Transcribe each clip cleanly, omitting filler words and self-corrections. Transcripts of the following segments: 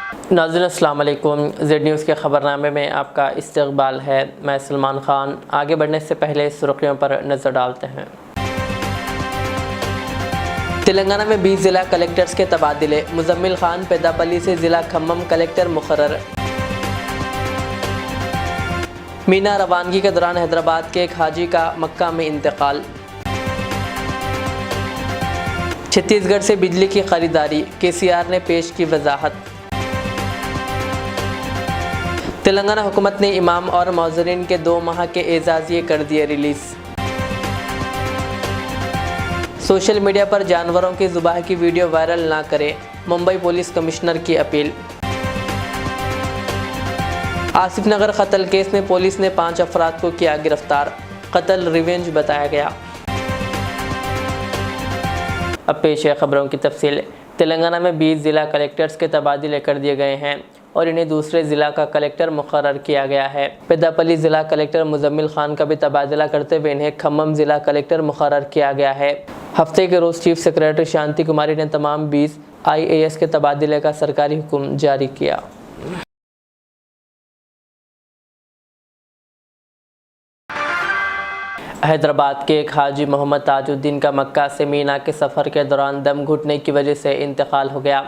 नाज़रीन अस्सलाम वालेकुम। ज़ेड न्यूज़ के ख़बरनामे में आपका इस्तक़बाल है। मैं सलमान ख़ान। आगे बढ़ने से पहले सुर्ख़ियों पर नज़र डालते हैं। तेलंगाना में 20 ज़िला कलेक्टर्स के तबादले। मुज़म्मिल ख़ान पेद्दापल्ली से ज़िला खम्मम कलेक्टर मुक़र्रर। मीना रवानगी के दौरान हैदराबाद के एक हाजी का मक्का में इंतकाल। छत्तीसगढ़ से बिजली की खरीदारी, KCR ने पेश की वजाहत। तेलंगाना हुकूमत ने इमाम और मौज़रिन के 2 माह के एजाज़िये कर दिए रिलीज़। सोशल मीडिया पर जानवरों की ज़ुबाह की वीडियो वायरल ना करें, मुंबई पुलिस कमिश्नर की अपील। आसिफ नगर कत्ल केस में पुलिस ने 5 अफराद को किया गिरफ्तार। कत्ल रिवेंज बताया गया। अब पेश है खबरों की तफसील। तेलंगाना में 20 ज़िला कलेक्टर्स के तबादले कर दिए गए हैं और इन्हें दूसरे ज़िला का कलेक्टर मुक़र्रर किया गया है। पेद्दापल्ली ज़िला कलेक्टर मुज़म्मिल ख़ान का भी तबादला करते हुए इन्हें खम्मम ज़िला कलेक्टर मुक़र्रर किया गया है। हफ्ते के रोज़ चीफ सेक्रेटरी शांति कुमारी ने तमाम 20 IAS के तबादले का सरकारी हुक्म जारी किया। हैदराबाद के एक हाजी मोहम्मद ताजुद्दीन का मक्का से मीना के सफ़र के दौरान दम घुटने की वजह से इंतकाल हो गया,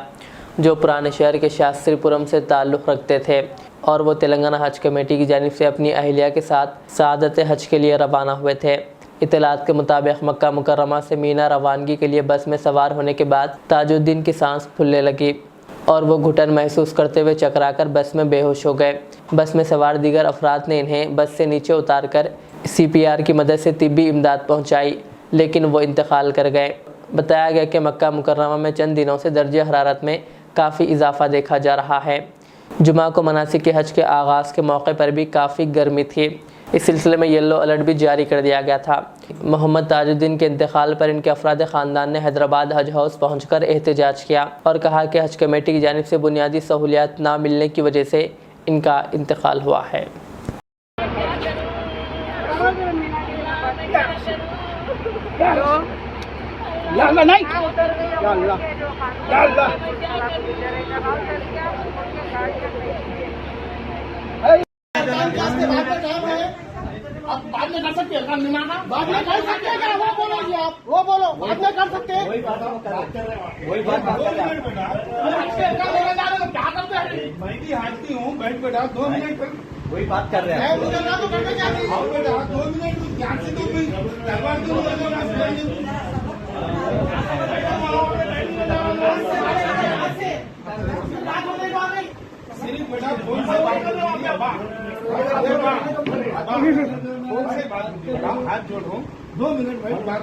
जो पुराने शहर के शास्त्रीपुरम से ताल्लुक़ रखते थे और वो तेलंगाना हज कमेटी की जानिब से अपनी अहलिया के साथ सआदत हज के लिए रवाना हुए थे। इत्तलात के मुताबिक मक्का मुकर्रमा से मीना रवानगी के लिए बस में सवार होने के बाद ताजुद्दीन की सांस फूलने लगी और वो घुटन महसूस करते हुए चकराकर बस में बेहोश हो गए। बस में सवार दीगर अफराद ने इन्हें बस से नीचे उतारकर CPR की मदद से तिब्बी इमदाद पहुंचाई, लेकिन वो इंतकाल कर गए। बताया गया कि मक्का मुकर्रमा में चंद दिनों से दर्जे हरारत में काफ़ी इजाफा देखा जा रहा है। जुमा को मनासिक के हज के आगाज़ के मौके पर भी काफ़ी गर्मी थी। इस सिलसिले में येलो अलर्ट भी जारी कर दिया गया था। मोहम्मद ताजुद्दीन के इंतकाल पर इनके अफराद ख़ानदान ने हैदराबाद हज हाउस पहुंचकर एहतजाज किया और कहा कि हज कमेटी की जानिब से बुनियादी सहूलियात ना मिलने की वजह से इनका इंतकाल हुआ है। आप बाद में कर सकते हैं बाद में कर सकते हैं क्या? वो बोलो जी, आप वो बोलो बाद में कर सकते हैं। वही बात कर रहे हैं, वही बात कर रहे हैं। क्या करते हैं? मैं भी हारती हूँ, बैठ बैठा 2 मिनट वही बात कर रहे हैं। 2 मिनट ध्यान से तो सिर्फ बेटा फोन से बात कर रहे हो, हाथ जोड़ रहा हूँ 2 मिनट बैठ बात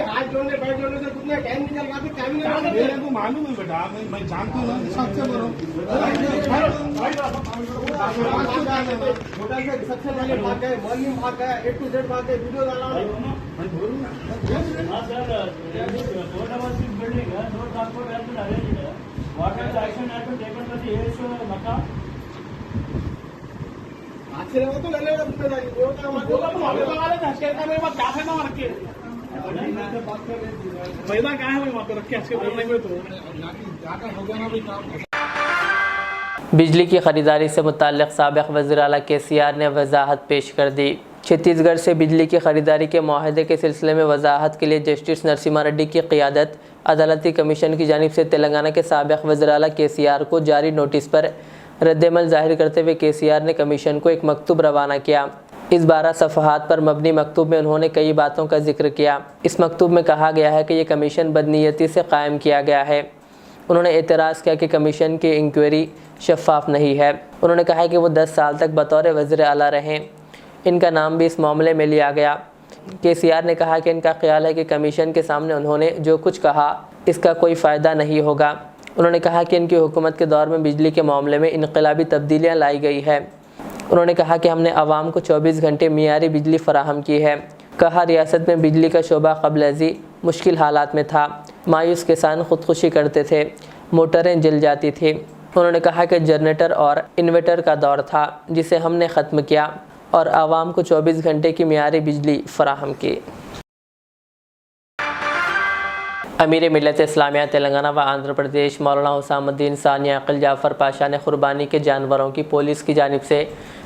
हाथ जोड़ने बैठ जोड़ने से कुछ टाइम निकल रहा है। टाइम मेरे को मालूम है बेटा, मैं जानता हूँ सबसे बोलो छोटा सा सबसे पहले भाग गए, मॉर्निंग भाग गया, A to Z भाग गए, वीडियो डाला What is the action has been taken by the ASO Makkah? आखिर वो तो ले लेगा जिम्मेदारी, वो तो हमारे वाले हस्कर का मेरे पास क्या है ना मार के पैदा क्या है वहाँ पे रख के हस्कर बोलने में तो जाकर हो गया ना भी काम। बिजली की खरीदारी से मुताल्लिक़ साबिक़ वज़ीर आला KCR ने वजाहत पेश कर दी। छत्तीसगढ़ से बिजली की खरीदारी के मुआहदे के सिलसिले में वजाहत के लिए जस्टिस नरसिम्हा रेड्डी की क़ियादत अदालती कमीशन की जानिब से तेलंगाना के साबिक़ वज़ीर आला KCR को जारी नोटिस पर रद्द-ए-अमल ज़ाहिर करते हुए KCR ने कमीशन को एक मकतूब रवाना किया। इस 12 सफ़हात पर मबनी मकतूब में उन्होंने कई बातों का जिक्र किया। इस मकतूब में कहा गया है कि यह कमीशन बदनीयती से कायम किया गया है। उन्होंने एतराज़ किया कि कमीशन की इंक्वायरी शफ़ाफ़ नहीं है। उन्होंने कहा कि वो 10 साल तक बतौर वज़ीर आला रहें, इनका नाम भी इस मामले में लिया गया। KCR ने कहा कि इनका ख्याल है कि कमीशन के सामने उन्होंने जो कुछ कहा इसका कोई फ़ायदा नहीं होगा। उन्होंने कहा कि इनकी हुकूमत के दौर में बिजली के मामले में इनकलाबी तब्दीलियाँ लाई गई है। उन्होंने कहा कि हमने आवाम को 24 घंटे मियारी बिजली फराहम की है। कहा रियासत में बिजली का शोबा क़ब्ल अज़ी मुश्किल हालात में था, मायूस किसान ख़ुदकुशी करते थे, मोटरें जल जाती थी। उन्होंने कहा कि जनरेटर और इन्वर्टर का दौर था जिसे हमने ख़त्म किया और आवाम को 24 घंटे की मियारी बिजली फराहम की। अमीर मिल्लत इस्लामिया तेलंगाना व आंध्र प्रदेश मौलाना हुसामुद्दीन सानी अक़िल जाफ़र पाशा ने कुर्बानी के जानवरों की पुलिस की जानिब से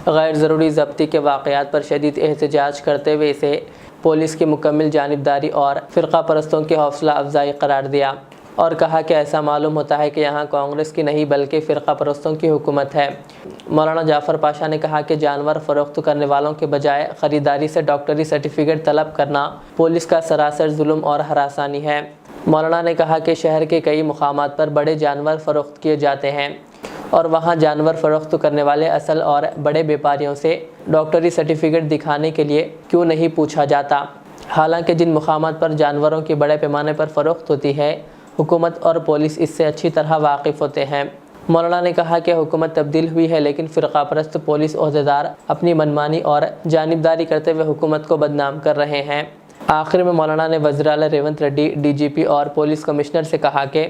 गैर ज़रूरी ज़ब्ती के वाक़यात पर शदीद एहतजाज करते हुए इसे पुलिस की मुकम्मल जानिबदारी और फ़िरक़ा परस्तों की हौसला अफजाई करार दिया और कहा कि ऐसा मालूम होता है कि यहाँ कांग्रेस की नहीं बल्कि फ़िरक़ा परस्तों की हुकूमत है। मौलाना जाफ़र पाशा ने कहा कि जानवर फ़रोख्त करने वालों के बजाय ख़रीदारी से डॉक्टरी सर्टिफिकेट तलब करना पुलिस का सरासर जुल्म और हरासानी है। मौलाना ने कहा कि शहर के कई मुकामात पर बड़े जानवर फ़रोख्त किए जाते हैं और वहाँ जानवर फ़रोख्त करने वाले असल और बड़े व्यापारियों से डॉक्टरी सर्टिफिकेट दिखाने के लिए क्यों नहीं पूछा जाता। हालांकि जिन मुकामात पर जानवरों की बड़े पैमाने पर फ़रोख्त होती है हुकूमत और पुलिस इससे अच्छी तरह वाकिफ़ होते हैं। मौलाना ने कहा कि हुकूमत तब्दील हुई है लेकिन फ़िरक़ा परस्त पुलिस ओहदेदार अपनी मनमानी और जानिबदारी करते हुए हुकूमत को बदनाम कर रहे हैं। आखिर में मौलाना ने वज़ीर आला रेवंत रेड्डी, डीजीपी और पुलिस कमिश्नर से कहा कि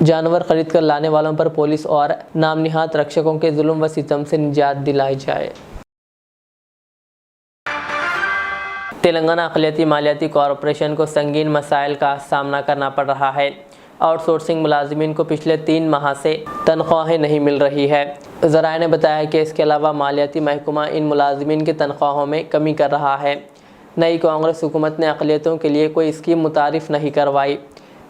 जानवर ख़रीद कर लाने वालों पर पुलिस और नाम निहात रक्षकों के जुल्म व सितम से निजात दिलाई जाए। तेलंगाना अक़लियती मालियाती कॉरपोरेशन को संगीन मसाइल का सामना करना पड़ रहा है। आउटसोर्सिंग मुलाजिमीन को पिछले 3 माह से तनख्वाहें नहीं मिल रही है। ज़राए ने बताया कि इसके अलावा मालियाती महकमा इन मुलाजिमीन की तनख्वाहों में कमी कर रहा है। नई कांग्रेस हुकूमत ने अक़लियतों के लिए कोई स्कीम मुतारिफ़ नहीं करवाई।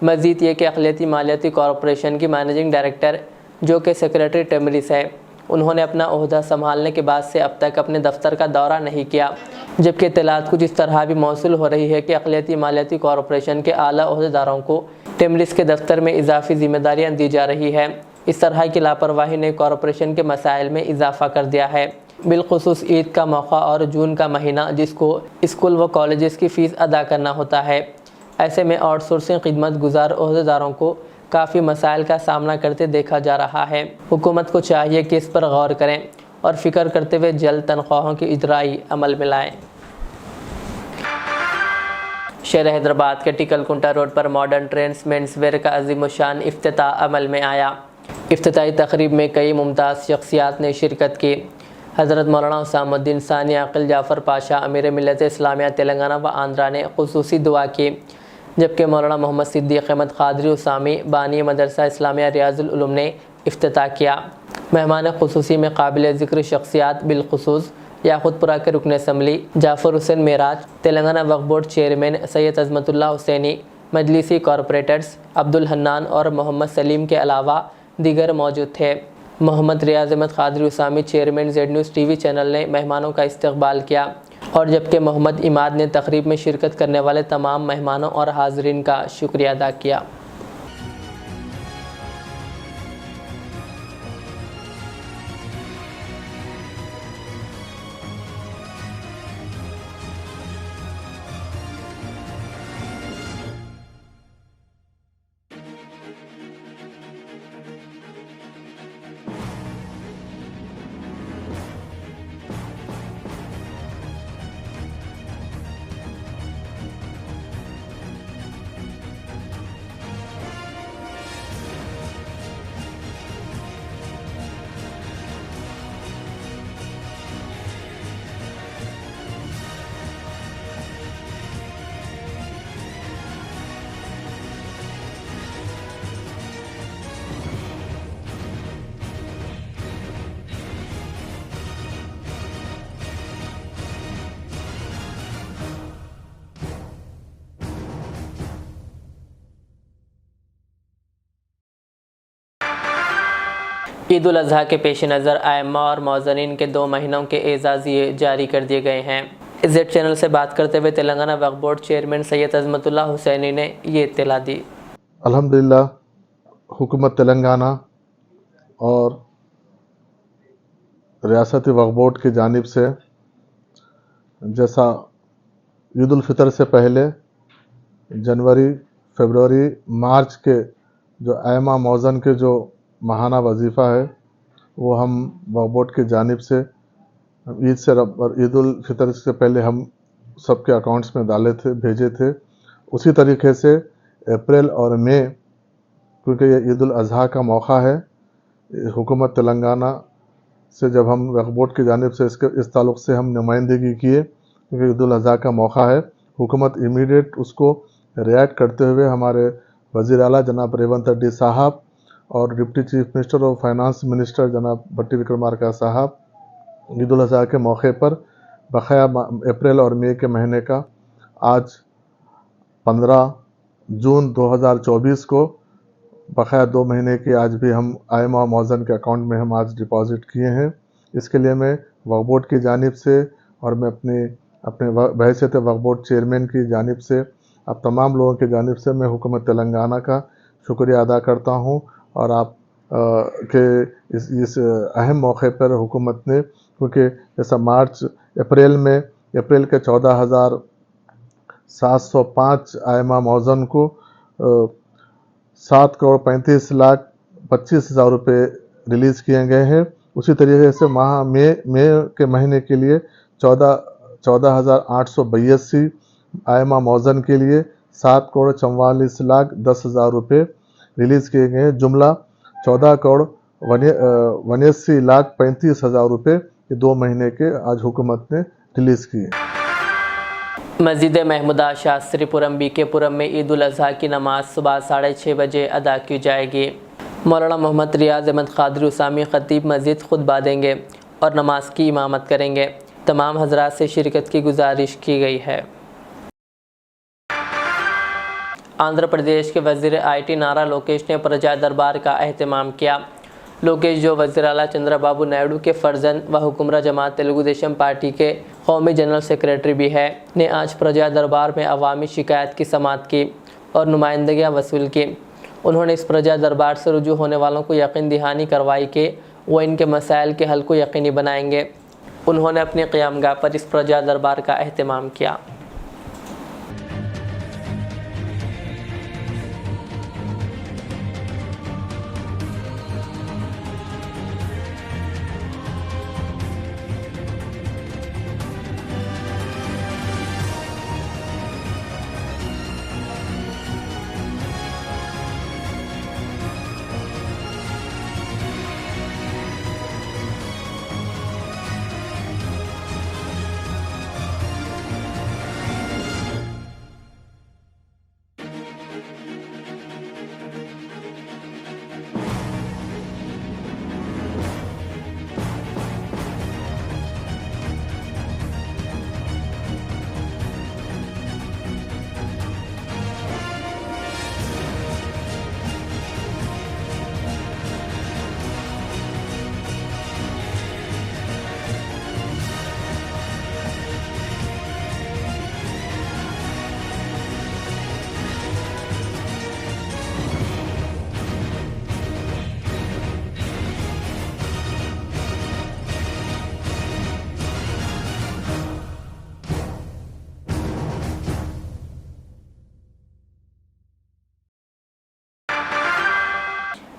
मज़ीद ये कि अक़लियती मालियाती कॉरपोरेशन की मैनेजिंग डायरेक्टर जो कि सेक्रेटरी टेमरिस है, उन्होंने अपना ओहदा संभालने के बाद से अब तक अपने दफ्तर का दौरा नहीं किया, जबकि इत्तलात कुछ इस तरह भी मौसूल हो रही है कि अक़लियती मालियाती कॉरपोरेशन के आला ओहदेदारों को टेमरिस के दफ्तर में इजाफी जिम्मेदारियाँ दी जा रही है। इस तरह की लापरवाही ने कॉरपोरेशन के मसाइल में इजाफा कर दिया है। बिलखुसूस ईद का मौका और जून का महीना जिसको स्कूल व कॉलेजेस की फ़ीस अदा करना होता है। ऐसे में आउटसोर्सिंग खिदमत गुजार ओहदेदारों को काफ़ी मसाइल का सामना करते देखा जा रहा है। हुकूमत को चाहिए कि इस पर गौर करें और फ़िक्र करते हुए जल्द तनख्वाहों की इजराई अमल में लाएँ। शहर हैदराबाद के टिकलकुंटा रोड पर मॉडर्न ट्रेंड्स मेंसवेयर का अज़ीमुशान इफ्तिताह अमल में आया। इफ्तिताही तकरीब में कई मुमताज़ शख्सियात ने शिरकत की। हज़रत मौलाना हुसामुद्दीन सानी अक़िल जाफ़र पाशा अमीर मिल्लत इस्लामिया तेलंगाना व आंध्रा ने खुसूसी दुआ की, जबकि मौलाना मोहम्मद सिद्दीक़ अहमद क़ादरी उसामी बानी मदरसा इस्लामिया रियाजुल उलूम ने इफ्तिताह किया। मेहमान खुसूसी में काबिल ज़िक्र शख्सियात बिलखुसूस याक़ूतपुरा के रुकन assembly Jafar Hussain Meraj, Telangana Waqf board chairman Syed Azmatullah Hussaini, मजलिसी कॉरपोरेटर्स अब्दुल हन्नान और मोहम्मद सलीम के अलावा दीगर मौजूद थे। Mohammed Riyaz Ahmed Qadri Usami chairman Z news TV channel ने मेहमानों का इस्तकबाल किया और जबकि मोहम्मद इमाद ने तकरीब में शिरकत करने वाले तमाम मेहमानों और हाज़रीन का शुक्रिया अदा किया। ईद उल अज़हा के पेश नज़र आइम्मा और मौज़नीन के 2 महीनों के एजाज़िये जारी कर दिए गए हैं। जेड चैनल से बात करते हुए तेलंगाना वक्फ़ बोर्ड चेयरमैन सैयद अज़मतुल्लाह हुसैनी ने ये इत्तला दी। अल्हम्दुलिल्लाह हुकूमत तेलंगाना और रियासती वक्फ़ बोर्ड की जानिब से जैसा ईद उल फ़ितर से पहले जनवरी, फरवरी, मार्च के जो आइम्मा मौज़न के जो माहाना वजीफ़ा है वो हम वक्फ़ बोर्ड की जानिब से ईद उल फ़ितर से पहले हम सबके अकाउंट्स में डाले थे, भेजे थे। उसी तरीके से अप्रैल और मई, क्योंकि ये ईद उल अज़हा का मौका है, हुकूमत तेलंगाना से जब हम वक्फ़ बोर्ड की जानिब से इस ताल्लुक़ से हम नुमाइंदगी किए, क्योंकि ईद उल अज़हा का मौका है, हुकूमत इमीडिएट उसको रिएक्ट करते हुए हमारे वज़ीर आला जनाब रेवंत रेड्डी साहब और डिप्टी चीफ मिनिस्टर और फाइनेंस मिनिस्टर जनाब भट्टी विक्रमार्का साहब ईद उल अज़हा के मौके पर बकाया अप्रैल और मई के महीने का आज 15 जून 2024 को बकाया 2 महीने की आज भी हम आयमा मौज़न के अकाउंट में हम आज डिपॉजिट किए हैं। इसके लिए मैं वक्फ बोर्ड की जानिब से और मैं अपने बहैसियत वक्फ बोर्ड चेयरमैन की जानिब से आप तमाम लोगों की जानिब से मैं हुकूमत तेलंगाना का शुक्रिया अदा करता हूं और आप के इस अहम मौके पर हुकूमत ने, क्योंकि जैसा अप्रैल के 14,705 आयमा मौज़न को 7,35,25,000 रुपये रिलीज़ किए गए हैं। उसी तरीके से मई के महीने के लिए 14,882 आयमा मौज़न के लिए 7,44,10,000 रुपये रिलीज़ किए गए हैं। जुमला 14,89,35,000 रुपये ये 2 महीने के आज हुकूमत ने रिलीज़ किए। मस्जिद महमूदा शास्त्रीपुरम बीकेपुरम में ईद उल अज़हा की नमाज सुबह 6:30 बजे अदा की जाएगी। मौलाना मोहम्मद रियाज अहमद क़ादरी उसामी ख़तीब मस्जिद खुतबा देंगे और नमाज की इमामत करेंगे। तमाम हज़रात से शिरकत की गुजारिश की गई है। आंध्र प्रदेश के वज़ीर IT नारा लोकेश ने प्रजा दरबार का एहतमाम किया। लोकेश, जो वज़ीर आला चंद्रबाबू नायडू के फ़र्जंद व हुक्मरान जमात तेलुगु देशम पार्टी के कौमी जनरल सेक्रेटरी भी है, ने आज प्रजा दरबार में अवामी शिकायत की समाअत की और नुमाइंदगियाँ वसूल की। उन्होंने इस प्रजा दरबार से रुजू होने वालों को यकीन दहानी करवाई कि वो इनके मसाइल के हल को यकीनी बनाएंगे। उन्होंने अपनी क़यामगाह पर इस प्रजा दरबार का एहतमाम किया।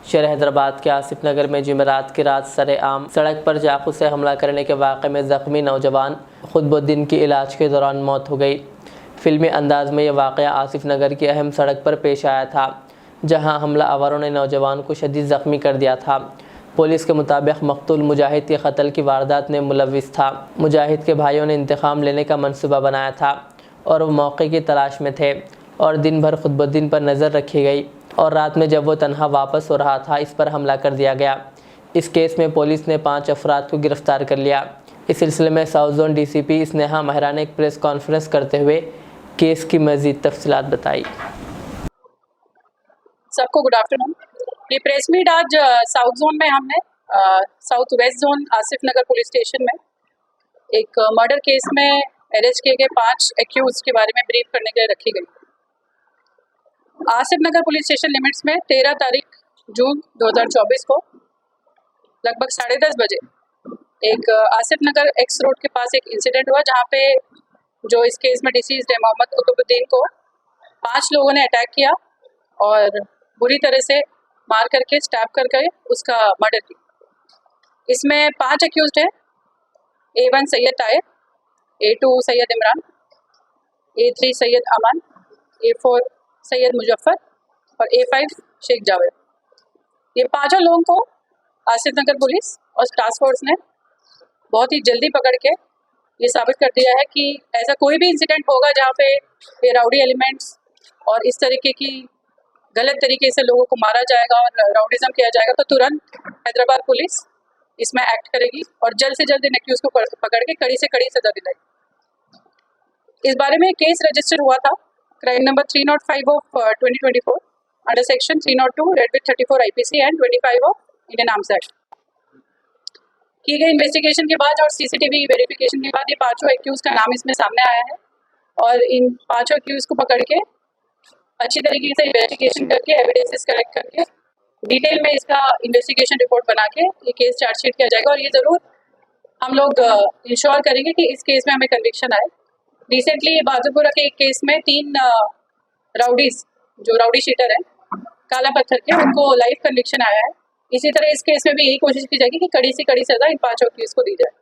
शहर हैदराबाद के आसिफ नगर में जुमेरात की रात सरेआम सड़क पर चाकू से हमला करने के वाक़े में ज़ख्मी नौजवान खुतबुद्दीन की इलाज के दौरान मौत हो गई। फिल्मी अंदाज में यह वाक़या आसिफ नगर की अहम सड़क पर पेश आया था, जहां हमला आवारों ने नौजवान को शदीद ज़ख्मी कर दिया था। पुलिस के मुताबिक मकतूल मुजाहिद के कत्ल की वारदात में मुलविस था। मुजाहिद के भाइयों ने इंतकाम लेने का मंसूबा बनाया था और वो मौके की तलाश में थे और दिन भर खुतबुद्दीन पर नज़र रखी गई और रात में जब वो तन्हा वापस हो रहा था, इस पर हमला कर दिया गया। इस केस में पुलिस ने 5 अफराद को गिरफ्तार कर लिया। इस सिलसिले में south zone DCP Sneha Mehra ने एक प्रेस कॉन्फ्रेंस करते हुए केस की मज़ीद तफसीलात बताई। सबको गुड आफ्टरनून। ये प्रेस मीट आज साउथ जोन में हमने साउथ वेस्ट जोन आसिफ नगर पुलिस स्टेशन में एक मर्डर केस में अरेस्ट किए गए 5 एक्यूज के बारे में ब्रीफ करने के लिए रखी गई। आसिफ नगर पुलिस स्टेशन लिमिट्स में 13 तारीख जून 2024 को लगभग 10:30 बजे एक आसिफ नगर एक्स रोड के पास एक इंसिडेंट हुआ, जहाँ पे जो इस केस में डिसीज्ड है मोहम्मद कुतुबुद्दीन को 5 लोगों ने अटैक किया और बुरी तरह से मार करके स्टैप करके उसका मर्डर किया। इसमें 5 एक्यूज्ड है। A1 Syed Tahir, A2 Syed Imran, A3 Syed अमान, A4 सैयद मुजफ्फर और A5 शेख जावेद। ये 5 लोगों को आसिफ नगर पुलिस और टास्क फोर्स ने बहुत ही जल्दी पकड़ के ये साबित कर दिया है कि ऐसा कोई भी इंसिडेंट होगा जहाँ पे ये राउडी एलिमेंट्स और इस तरीके की गलत तरीके से लोगों को मारा जाएगा और राउडिज्म किया जाएगा तो तुरंत हैदराबाद पुलिस इसमें एक्ट करेगी और जल्द से जल्द इन एक्यूज को पकड़ के कड़ी से कड़ी सजा दिलाएगी। इस बारे में केस रजिस्टर हुआ था crime number 305 of 2024 under section 302 red with 34 IPC and 25 of Indian arms act. की गई इन्वेस्टिगेशन के बाद और CCTV वेरिफिकेशन के बाद ये पांचों एक्यूज का नाम इसमें सामने आया है और इन पांचों एक्यूज को पकड़ के अच्छी तरीके से इन्वेस्टिगेशन करके एविडेंसेस कलेक्ट करके डिटेल में इसका इन्वेस्टिगेशन रिपोर्ट बना के ये केस चार्जशीट किया जाएगा और ये ज़रूर हम लोग इंश्योर करेंगे कि इस केस में हमें कन्विक्शन आए। रिसेंटली बहादुरपुरा के एक केस में 3 राउडीज जो राउडी शीटर हैं काला पत्थर के, उनको लाइफ कन्विक्शन आया है। इसी तरह इस केस में भी यही कोशिश की जाएगी कि कड़ी से कड़ी सजा इन पांचों केस को दी जाए।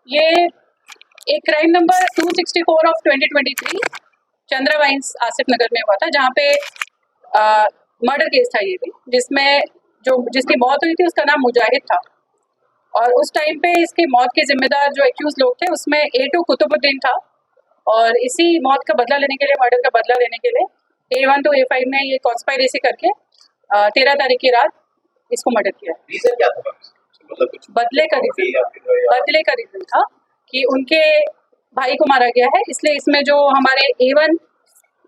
ये एक crime number 264 of 2023 Chandra wines Asif Nagar में हुआ था, जहाँ पे मर्डर केस था ये भी, जिसमें जिसकी मौत हुई थी उसका नाम मुजाहिद था और उस टाइम पे इसकी मौत के जिम्मेदार जो एक्यूज लोग थे उसमें A2 कुतुबुद्दीन था और इसी मौत का बदला लेने के लिए, मर्डर का बदला लेने के लिए A1 to A5 ने ये कॉन्स्पायरेसी करके 13 तारीख की रात इसको मर्डर किया। रीजन क्या था? मतलब कुछ बदले का रीजन था कि उनके भाई को मारा गया है, इसलिए इसमें जो हमारे A1,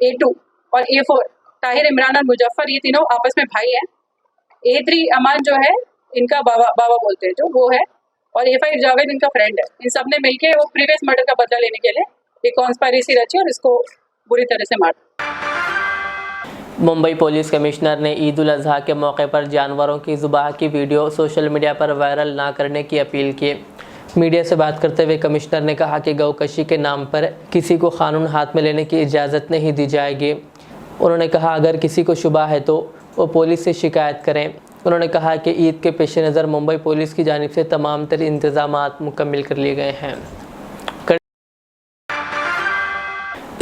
A2 और A4 ताहिर, इमरान और मुजफ्फर, ये तीनों आपस में भाई हैं। A3 अमान जो है इनका बाबा बोलते हैं जो वो है, और A5 जावेद इनका फ्रेंड है। इन सब ने मिलके वो प्रीवियस मर्डर का बदला लेने के लिए एक कॉन्स्पायरेसी रची और इसको बुरी तरह से मारा। मुंबई पुलिस कमिश्नर ने ईद उल अजहा के मौके पर जानवरों की ज़ुबाह की वीडियो सोशल मीडिया पर वायरल ना करने की अपील की। मीडिया से बात करते हुए कमिश्नर ने कहा कि गौकशी के नाम पर किसी को कानून हाथ में लेने की इजाज़त नहीं दी जाएगी। उन्होंने कहा अगर किसी को शुबा है तो वो पुलिस से शिकायत करें। उन्होंने कहा कि ईद के पेश नज़र मुंबई पुलिस की जानिब से तमाम तर इंतज़ामात मुकम्मल कर लिए गए हैं।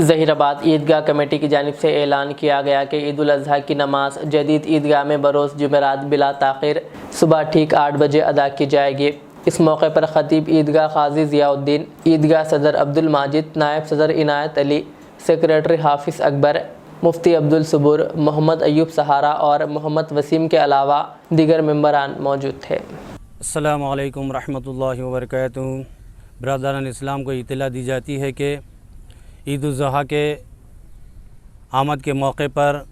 ज़हीराबाद ईदगाह कमेटी की जानिब से ऐलान किया गया कि ईद उल अजहा की नमाज जदीद ईदगाह में बरोज़ जुमेरात बिला ताख़िर सुबह ठीक 8 बजे अदा की जाएगी। इस मौके पर ख़तीब ईदगाह काजी ज़ियाउद्दीन, ईदगाह सदर अब्दुल माजिद, नायब सदर इनायत अली, सेक्रेटरी हाफिज़ अकबर, मुफ्ती अब्दुल सबूर, मोहम्मद अयूब सहारा और मोहम्मद वसीम के अलावा दीगर मेंबरान मौजूद थे। अस्सलामु अलैकुम रहमतुल्लाहि व बरकातुहू। बरदरान इस्लाम को इत्तला दी जाती है कि ईद उल अज़हा के आमद के मौके पर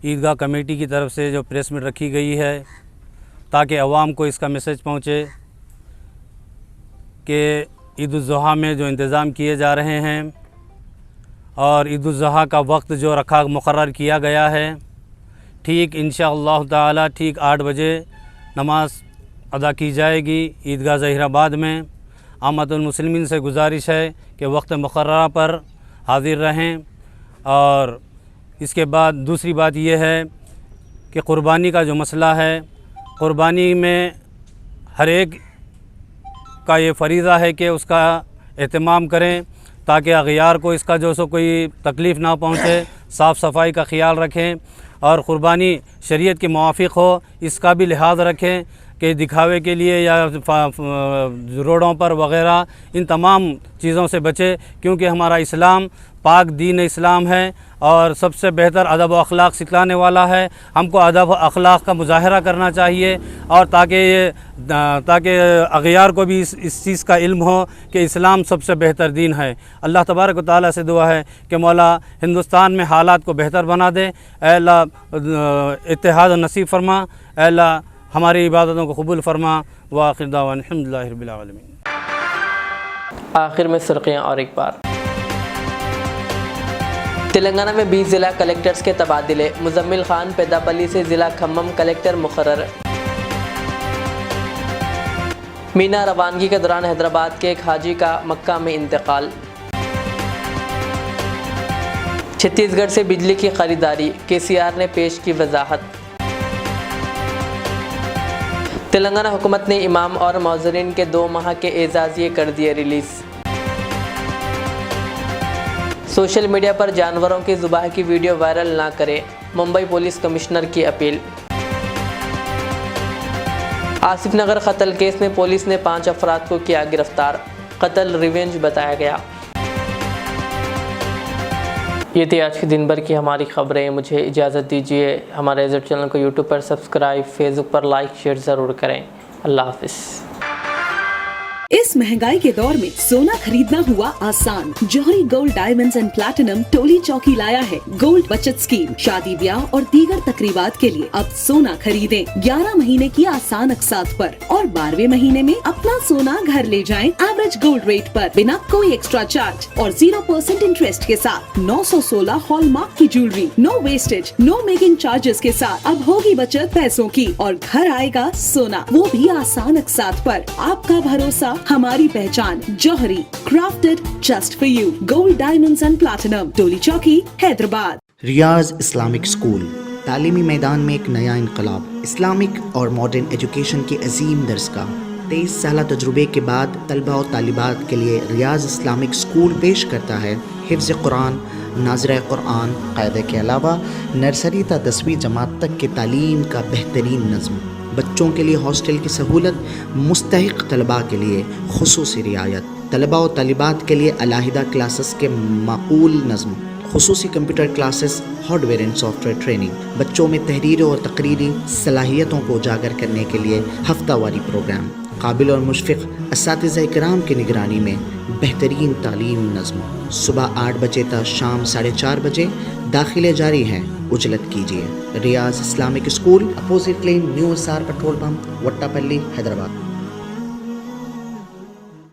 ईदगाह कमेटी की तरफ से जो प्रेस मीट रखी गई है ताकि अवाम को इसका मैसेज पहुँचे कि ईद उल अज़हा में जो इंतज़ाम किए जा रहे हैं और ईद उल अज़हा का वक्त जो मुकर्रर किया गया है, ठीक इंशाअल्लाह ताला ठीक 8 बजे नमाज अदा की जाएगी ईदगाह ज़हीराबाद में। आमतुल मुस्लिमीन से गुजारिश है कि वक्त मुकर्रर पर हाज़िर रहें। और इसके बाद दूसरी बात यह है कि क़ुरबानी का जो मसला है, क़ुरबानी में हर एक का ये फ़रीज़ा है कि उसका एहतमाम करें ताकि अग़ियार को इसका जो सो कोई तकलीफ़ ना पहुँचे, साफ़ सफाई का ख़्याल रखें और क़ुरबानी शरीयत के मुवाफ़िक़ हो इसका भी लिहाज रखें कि दिखावे के लिए या रोडों पर वग़ैरह इन तमाम चीज़ों से बचे, क्योंकि हमारा इस्लाम पाक दीन इस्लाम है और सबसे बेहतर अदब व अखलाक सिखाने वाला है। हमको अदब व अखलाक का मुजाहरा करना चाहिए और ताकि अग़ियार को भी इस चीज़ का इल्म हो कि इस्लाम सबसे बेहतर दीन है। अल्लाह तबारक व तआला से दुआ है कि मौला हिंदुस्तान में हालात को बेहतर बना दे। ऐ अल्लाह इत्तेहाद नसीब फरमा, ऐ अल्लाह हमारी इबादतों को कबूल फरमा। व आखिर दावाना अल्हम्दुलिल्लाहि रब्बिल आलमीन। आखिर में सुर्खियाँ और एक बार। तेलंगाना में 20 ज़िला कलेक्टर्स के तबादले, मुजम्मिल खान पेदापल्ली से ज़िला खम्मम कलेक्टर मुकर्रर। मीना रवानगी के दौरान हैदराबाद के एक हाजी का मक्का में इंतकाल। छत्तीसगढ़ से बिजली की खरीदारी, KCR ने पेश की वजाहत। तेलंगाना हुकूमत ने इमाम और मौज़रिन के 2 माह के एजाज़िये कर दिए रिलीज़। सोशल मीडिया पर जानवरों की ज़ुबाह की वीडियो वायरल ना करें, मुंबई पुलिस कमिश्नर की अपील। आसिफ नगर कत्ल केस में पुलिस ने 5 अफराद को किया गिरफ्तार। कत्ल रिवेंज बताया गया। ये थी आज के दिन भर की हमारी खबरें। मुझे इजाज़त दीजिए। हमारे एज़ेड चैनल को यूट्यूब पर सब्सक्राइब, फेसबुक पर लाइक शेयर ज़रूर करें। अल्लाह हाफिज़। इस महंगाई के दौर में सोना खरीदना हुआ आसान। जौहरी gold diamonds and platinum Toli चौकी लाया है गोल्ड बचत स्कीम। शादी ब्याह और दीगर तकरीबात के लिए अब सोना खरीदें 11 महीने की आसान अकसात पर और 12वें महीने में अपना सोना घर ले जाएं एवरेज गोल्ड रेट पर बिना कोई एक्स्ट्रा चार्ज और 0% इंटरेस्ट के साथ 916 हॉलमार्क की jewellery, no wastage, no making charges के साथ। अब होगी बचत पैसों की और घर आएगा सोना, वो भी आसान अकसात पर। आपका भरोसा, हमारी पहचान। Jauhari, crafted just for you. Gold diamonds and platinum, Toli Chowki, Hyderabad. Riyaz Islamic school, तालीमी मैदान में एक नया इनकलाब। इस्लामिक और मॉडर्न एजुकेशन की अजीम दरसगाह। 23 साल तजुर्बे के बाद तलबा और तालिबात के लिए रियाज इस्लामिक स्कूल पेश करता है हिफ्ज़ कुरान, नाज़िर कुरान, क़ायदे के अलावा नर्सरी ता 10वीं जमात तक की तालीम का बेहतरीन नज़्म। बच्चों के लिए हॉस्टल की सहूलत, मुस्तहिक़ तलबा के लिए खुसूसी रियायत, तलबा और तालिबात के लिए अलहदा क्लासेस के माकूल नज़्म, खुसूसी computer classes, hardware and software training. बच्चों में तहरीरी और तकरीरी सलाहियतों को उजागर करने के लिए हफ्तावारी प्रोग्राम। काबिल और मुशफ़िक़ असातिज़ा इकराम की निगरानी में बेहतरीन तालीम नज़्म। सुबह 8 बजे तक शाम 4:30 बजे दाखिले जारी हैं। उजलत कीजिए। Riyaz Islamic school, opposite lane, new SR petrol pump, Vattepally, Hyderabad.